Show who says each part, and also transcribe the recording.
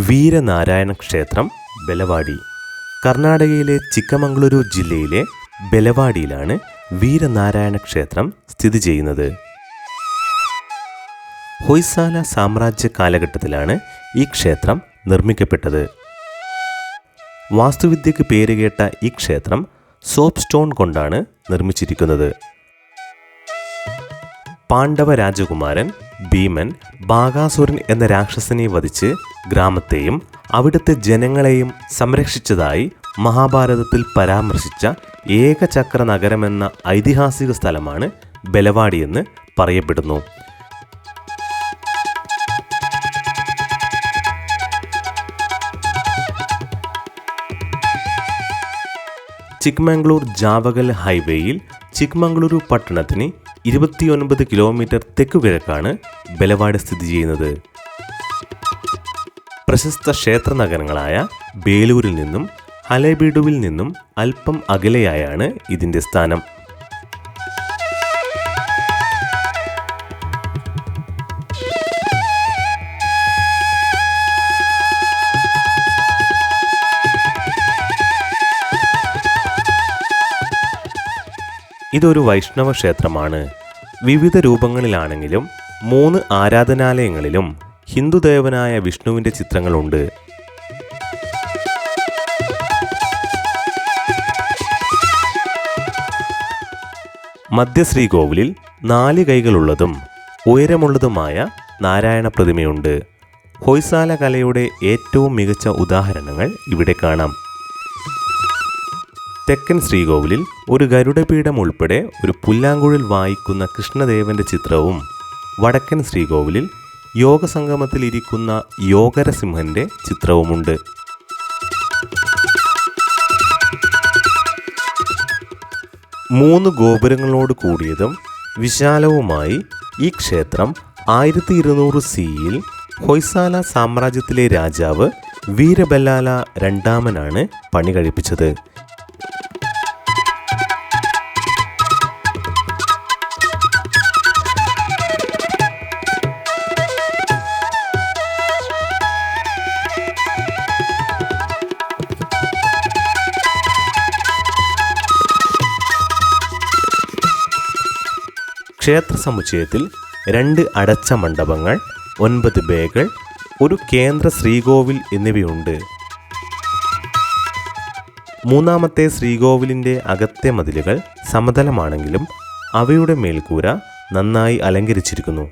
Speaker 1: വീരനാരായണ ക്ഷേത്രം ബെലവാടി. കർണാടകയിലെ ചിക്കമംഗളൂരു ജില്ലയിലെ ബെലവാടിയിലാണ് വീരനാരായണ ക്ഷേത്രം സ്ഥിതി ചെയ്യുന്നത്. ഹൊയ്സാല സാമ്രാജ്യ കാലഘട്ടത്തിലാണ് ഈ ക്ഷേത്രം നിർമ്മിക്കപ്പെട്ടത്. വാസ്തുവിദ്യക്ക് പേരുകേട്ട ഈ ക്ഷേത്രം സോപ്പ് സ്റ്റോൺ കൊണ്ടാണ് നിർമ്മിച്ചിരിക്കുന്നത്. പാണ്ഡവ രാജകുമാരൻ ഭീമൻ ബാഗാസുരൻ എന്ന രാക്ഷസനെ വധിച്ച് ഗ്രാമത്തെയും അവിടുത്തെ ജനങ്ങളെയും സംരക്ഷിച്ചതായി മഹാഭാരതത്തിൽ പരാമർശിച്ച ഏകചക്ര നഗരമെന്ന ഐതിഹാസിക സ്ഥലമാണ് ബെലവാടിയെന്ന് പറയപ്പെടുന്നു. ചിക്മംഗ്ലൂർ ജാവഗൽ ഹൈവേയിൽ ചിക്മംഗ്ലൂരു പട്ടണത്തിന് 29 കിലോമീറ്റർ തെക്കുകിഴക്കാണ് ബെലവാടി സ്ഥിതി ചെയ്യുന്നത്. പ്രശസ്ത ക്ഷേത്ര നഗരങ്ങളായ ബേലൂരിൽ നിന്നും ഹലേബീഡുവിൽ നിന്നും അല്പം അകലെയായാണ് ഇതിൻ്റെ സ്ഥാനം. ഇതൊരു വൈഷ്ണവ ക്ഷേത്രമാണ്. വിവിധ രൂപങ്ങളിലാണെങ്കിലും 3 ആരാധനാലയങ്ങളിലും ഹിന്ദുദേവനായ വിഷ്ണുവിൻ്റെ ചിത്രങ്ങളുണ്ട്. മധ്യശ്രീകോവിലിൽ 4 കൈകളുള്ളതും ഉയരമുള്ളതുമായ നാരായണ പ്രതിമയുണ്ട്. ഹൊയ്സാല കലയുടെ ഏറ്റവും മികച്ച ഉദാഹരണങ്ങൾ ഇവിടെ കാണാം. തെക്കൻ ശ്രീകോവിലിൽ ഒരു ഗരുഡപീഠം ഉൾപ്പെടെ ഒരു പുല്ലാങ്കുഴൽ വായിക്കുന്ന കൃഷ്ണദേവന്റെ ചിത്രവും വടക്കൻ ശ്രീകോവിലിൽ യോഗസംഗമത്തിലിരിക്കുന്ന യോഗരസിംഹന്റെ ചിത്രവുമുണ്ട്. മൂന്ന് ഗോപുരങ്ങളോട് കൂടിയതും വിശാലവുമായി ഈ ക്ഷേത്രം 1200 CE ഹൊയ്സാല സാമ്രാജ്യത്തിലെ രാജാവ് വീരബല്ലാല രണ്ടാമനാണ് പണി കഴിപ്പിച്ചത്. ക്ഷേത്ര സമുച്ചയത്തിൽ 2 അടച്ച മണ്ഡപങ്ങൾ, 9 ബേകൾ, ഒരു കേന്ദ്ര ശ്രീകോവിൽ എന്നിവയുണ്ട്. മൂന്നാമത്തെ ശ്രീകോവിലിൻ്റെ അകത്തെ മതിലുകൾ സമതലമാണെങ്കിലും അവയുടെ മേൽക്കൂര നന്നായി അലങ്കരിച്ചിരിക്കുന്നു.